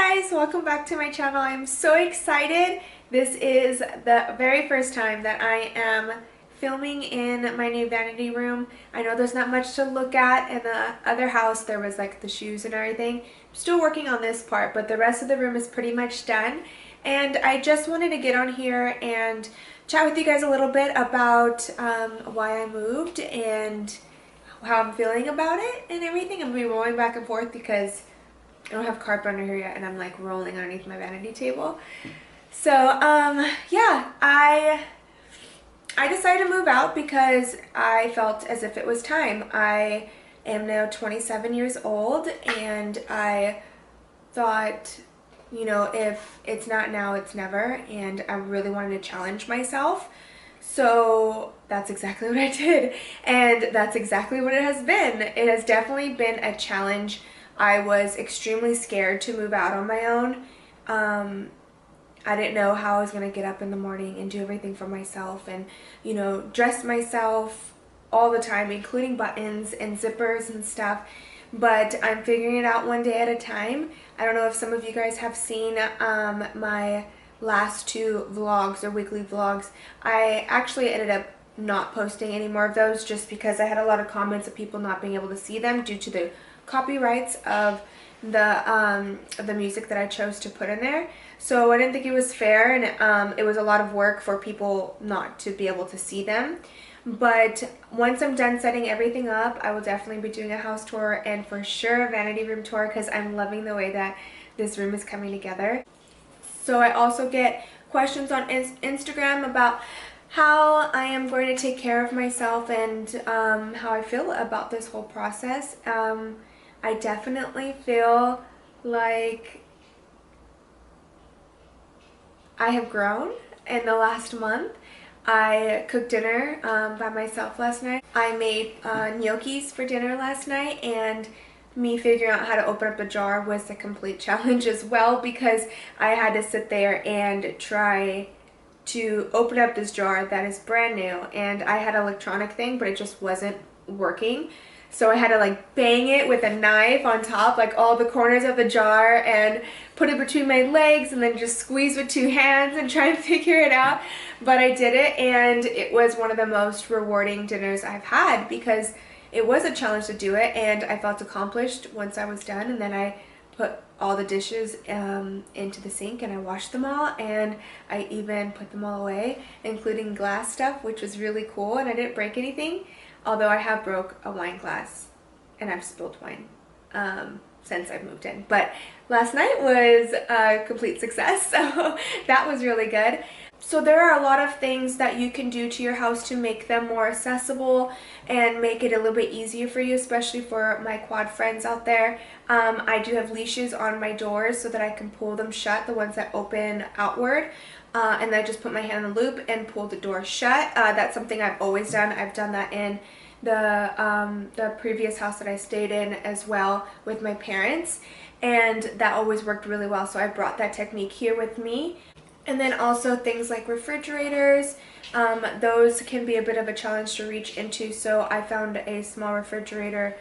guys, welcome back to my channel. I'm so excited. This is the very first time that I am filming in my new vanity room. I know there's not much to look at. In the other house there was like the shoes and everything. I'm still working on this part, but the rest of the room is pretty much done. And I just wanted to get on here and chat with you guys a little bit about why I moved and how I'm feeling about it and everything. I'm going to be rolling back and forth because I don't have carpet under here yet and I'm like rolling underneath my vanity table. So yeah, I decided to move out because I felt as if it was time. I am now 27 years old and I thought, you know, if it's not now, it's never, and I really wanted to challenge myself. So that's exactly what I did, and that's exactly what it has been. It has definitely been a challenge. I was extremely scared to move out on my own. I didn't know how I was going to get up in the morning and do everything for myself and, you know, dress myself all the time, including buttons and zippers and stuff. But I'm figuring it out one day at a time. I don't know if some of you guys have seen my last two vlogs or weekly vlogs. I actually ended up not posting any more of those just because I had a lot of comments of people not being able to see them due to the copyrights of the music that I chose to put in there. So I didn't think it was fair, and it was a lot of work for people not to be able to see them. But once I'm done setting everything up, I will definitely be doing a house tour and for sure a vanity room tour because I'm loving the way that this room is coming together. So I also get questions on Instagram about how I am going to take care of myself and how I feel about this whole process. I definitely feel like I have grown in the last month. I cooked dinner by myself last night. I made gnocchis for dinner last night, and me figuring out how to open up a jar was a complete challenge as well because I had to sit there and try to open up this jar that is brand new, and I had an electronic thing but it just wasn't working. So I had to like bang it with a knife on top, like all the corners of the jar, and put it between my legs and then just squeeze with two hands and try and figure it out. But I did it, and it was one of the most rewarding dinners I've had because it was a challenge to do it, and I felt accomplished once I was done. And then I put all the dishes into the sink and I washed them all, and I even put them all away, including glass stuff, which was really cool, and I didn't break anything. Although I have broke a wine glass and I've spilled wine since I've moved in. But last night was a complete success, so that was really good. So there are a lot of things that you can do to your house to make them more accessible and make it a little bit easier for you, especially for my quad friends out there. I do have leashes on my doors so that I can pull them shut, the ones that open outward. And then I just put my hand in the loop and pull the door shut. That's something I've always done. I've done that in the previous house that I stayed in as well with my parents, and that always worked really well. So I brought that technique here with me. And then also things like refrigerators, those can be a bit of a challenge to reach into. So I found a small refrigerator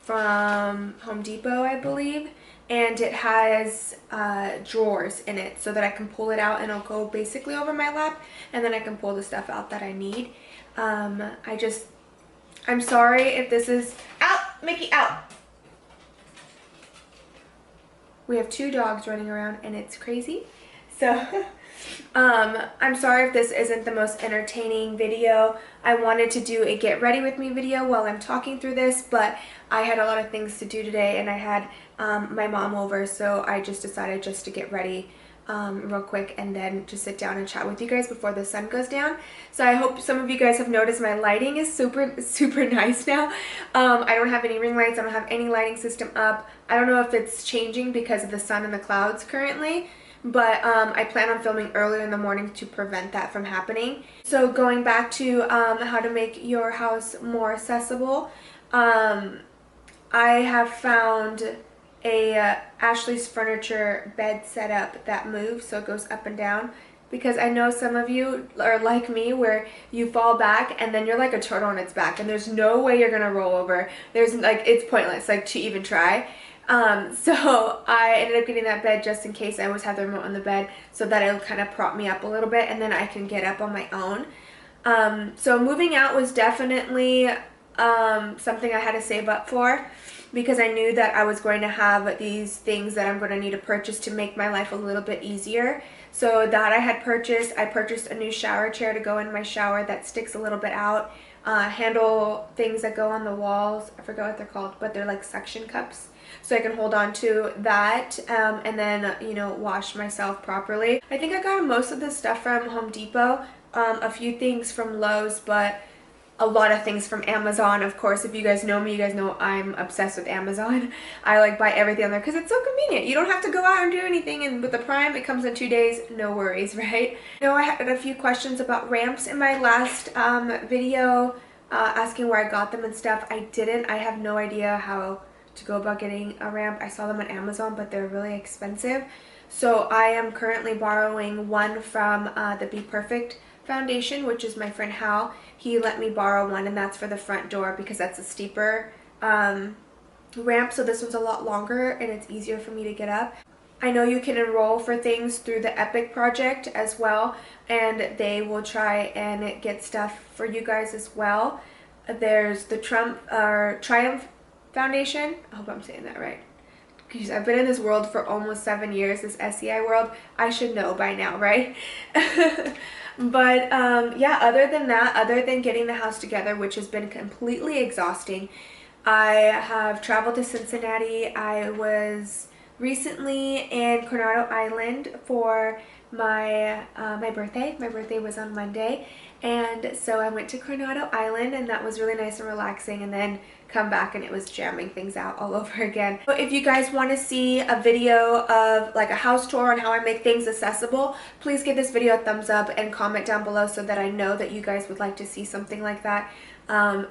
from Home Depot, I believe, and it has drawers in it so that I can pull it out and it'll go basically over my lap, and then I can pull the stuff out that I need. I'm sorry if this is out, Mickey, out. We have two dogs running around and it's crazy. So I'm sorry if this isn't the most entertaining video. I wanted to do a get ready with me video while I'm talking through this, but I had a lot of things to do today and I had my mom over, so I just decided just to get ready real quick and then just sit down and chat with you guys before the sun goes down. So I hope some of you guys have noticed my lighting is super nice now. I don't have any ring lights. I don't have any lighting system up. I don't know if it's changing because of the sun and the clouds currently, but I plan on filming earlier in the morning to prevent that from happening. So going back to how to make your house more accessible, I have found a Ashley's Furniture bed setup that moves, so it goes up and down, because I know some of you are like me where you fall back and then you're like a turtle on its back and there's no way you're gonna roll over. There's like, it's pointless like to even try. So I ended up getting that bed just in case. I always have the remote on the bed so that it'll kind of prop me up a little bit and then I can get up on my own. So moving out was definitely something I had to save up for, because I knew that I was going to have these things that I'm going to need to purchase to make my life a little bit easier. So that I purchased a new shower chair to go in my shower that sticks a little bit out, handle things that go on the walls. I forgot what they're called, but they're like suction cups. So I can hold on to that and then, you know, wash myself properly. I think I got most of this stuff from Home Depot, a few things from Lowe's, but a lot of things from Amazon. Of course, if you guys know me, you guys know I'm obsessed with Amazon. I like buy everything on there because it's so convenient. You don't have to go out and do anything, and with the Prime, it comes in 2 days, no worries, right? I know I had a few questions about ramps in my last video, asking where I got them and stuff. I didn't. I have no idea how to go about getting a ramp. I saw them on Amazon, but they're really expensive. So I am currently borrowing one from the Be Perfect Foundation, which is my friend Hal. He let me borrow one, and that's for the front door because that's a steeper ramp. So this one's a lot longer and it's easier for me to get up. I know you can enroll for things through the Epic project as well, and they will try and get stuff for you guys as well. There's the Triumph Foundation. I hope I'm saying that right, because I've been in this world for almost 7 years, this SEI world. I should know by now, right? But yeah, other than that, other than getting the house together, which has been completely exhausting, I have traveled to Cincinnati. I was recently in Coronado Island for my birthday. My birthday was on Monday, and so I went to Coronado Island, and that was really nice and relaxing, and then come back and it was jamming things out all over again. So if you guys want to see a video of like a house tour on how I make things accessible, please give this video a thumbs up and comment down below so that I know that you guys would like to see something like that.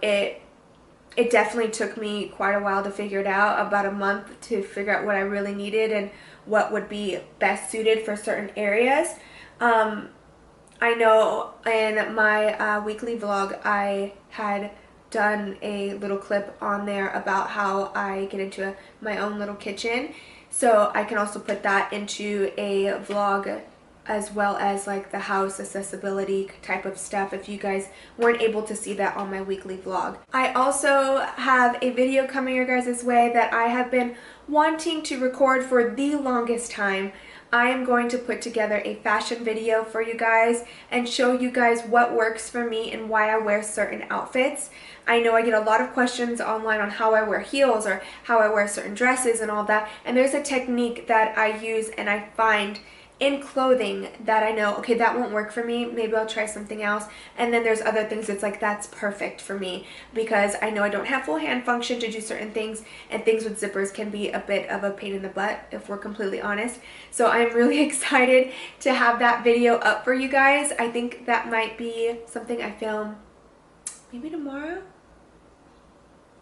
It definitely took me quite a while to figure it out, about a month to figure out what I really needed and what would be best suited for certain areas. I know in my weekly vlog I had done a little clip on there about how I get into my own little kitchen, so I can also put that into a vlog, as well as like the house accessibility type of stuff if you guys weren't able to see that on my weekly vlog. I also have a video coming your guys' way that I have been wanting to record for the longest time. I am going to put together a fashion video for you guys and show you guys what works for me and why I wear certain outfits. I know I get a lot of questions online on how I wear heels or how I wear certain dresses and all that, and there's a technique that I use and I find in clothing that I know, okay, that won't work for me, maybe I'll try something else. And then there's other things that's like, that's perfect for me, because I know I don't have full hand function to do certain things, and things with zippers can be a bit of a pain in the butt if we're completely honest. So I'm really excited to have that video up for you guys. I think that might be something I film maybe tomorrow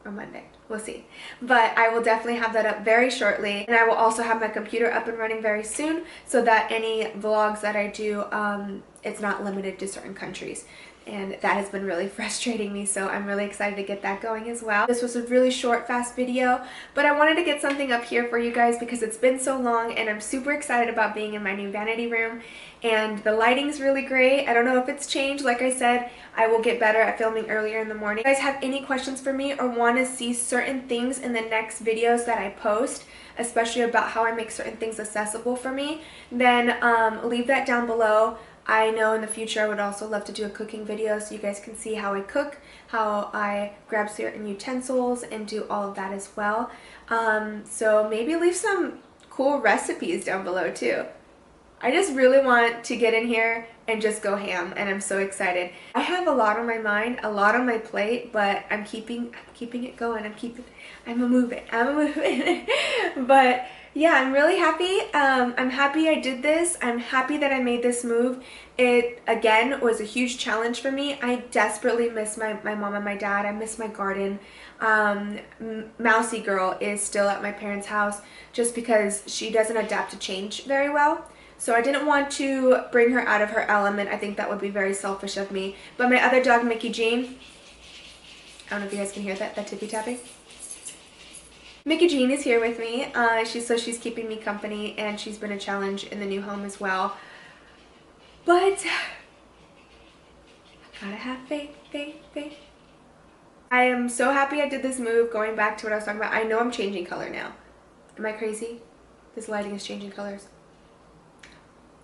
or Monday. We'll see. But I will definitely have that up very shortly. And I will also have my computer up and running very soon so that any vlogs that I do, it's not limited to certain countries. And that has been really frustrating me, so I'm really excited to get that going as well. This was a really short, fast video, but I wanted to get something up here for you guys because it's been so long, and I'm super excited about being in my new vanity room. And the lighting's really great. I don't know if it's changed. Like I said, I will get better at filming earlier in the morning. If you guys have any questions for me or want to see certain things in the next videos that I post, especially about how I make certain things accessible for me, then leave that down below. I know in the future I would also love to do a cooking video so you guys can see how I cook, how I grab certain utensils, and do all of that as well. So maybe leave some cool recipes down below too. I just really want to get in here and just go ham, and I'm so excited. I have a lot on my mind, a lot on my plate, but I'm keeping it going. I'm a moving. But yeah, I'm really happy. I'm happy I did this. I'm happy that I made this move. It, again, was a huge challenge for me. I desperately miss my mom and my dad. I miss my garden. Mousy Girl is still at my parents' house just because she doesn't adapt to change very well. So I didn't want to bring her out of her element. I think that would be very selfish of me. But my other dog, Mickey Jean, I don't know if you guys can hear that tippy tapping. Mickey Jean is here with me. She's keeping me company, and she's been a challenge in the new home as well. But gotta have faith, faith, faith. I am so happy I did this move, going back to what I was talking about. I know I'm changing color now. Am I crazy? This lighting is changing colors.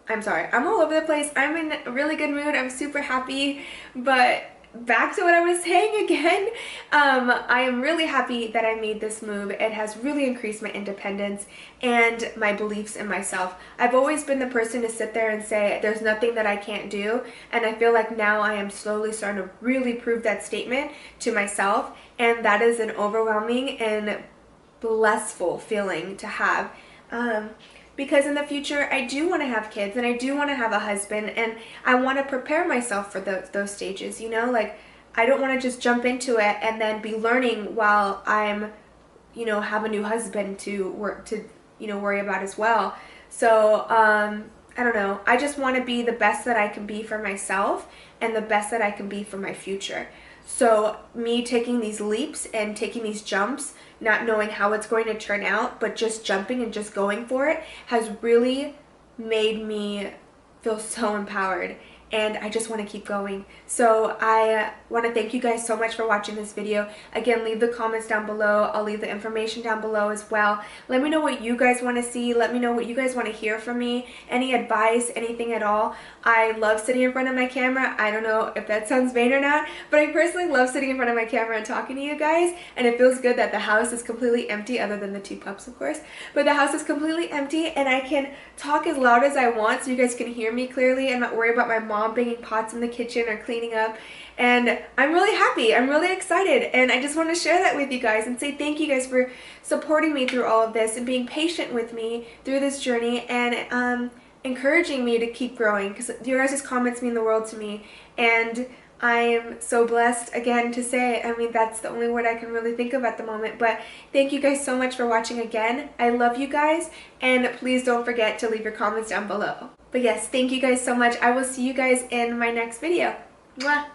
I'm sorry. I'm all over the place. I'm in a really good mood. I'm super happy. But back to what I was saying again, I am really happy that I made this move. It has really increased my independence and my beliefs in myself. I've always been the person to sit there and say there's nothing that I can't do, and I feel like now I am slowly starting to really prove that statement to myself, and that is an overwhelming and blissful feeling to have. Because in the future, I do want to have kids, and I do want to have a husband, and I want to prepare myself for those stages, you know? Like, I don't want to just jump into it and then be learning while I'm, you know, have a new husband to worry about as well. So, I don't know. I just want to be the best that I can be for myself and the best that I can be for my future. So me taking these leaps and taking these jumps, not knowing how it's going to turn out, but just jumping and just going for it, has really made me feel so empowered, and I just want to keep going. So I want to thank you guys so much for watching this video. Again, leave the comments down below. I'll leave the information down below as well. Let me know what you guys want to see. Let me know what you guys want to hear from me. Any advice, anything at all. I love sitting in front of my camera. I don't know if that sounds vain or not, but I personally love sitting in front of my camera and talking to you guys, and it feels good that the house is completely empty, other than the 2 pups, of course. But the house is completely empty, and I can talk as loud as I want so you guys can hear me clearly and not worry about my mom banging pots in the kitchen or cleaning up. And I'm really happy. I'm really excited, and I just want to share that with you guys and say thank you guys for supporting me through all of this and being patient with me through this journey, and encouraging me to keep growing, because your guys' comments mean the world to me, and I am so blessed, again, to say it. I mean, that's the only word I can really think of at the moment. But thank you guys so much for watching again. I love you guys, and please don't forget to leave your comments down below. But yes, thank you guys so much. I will see you guys in my next video. Mwah!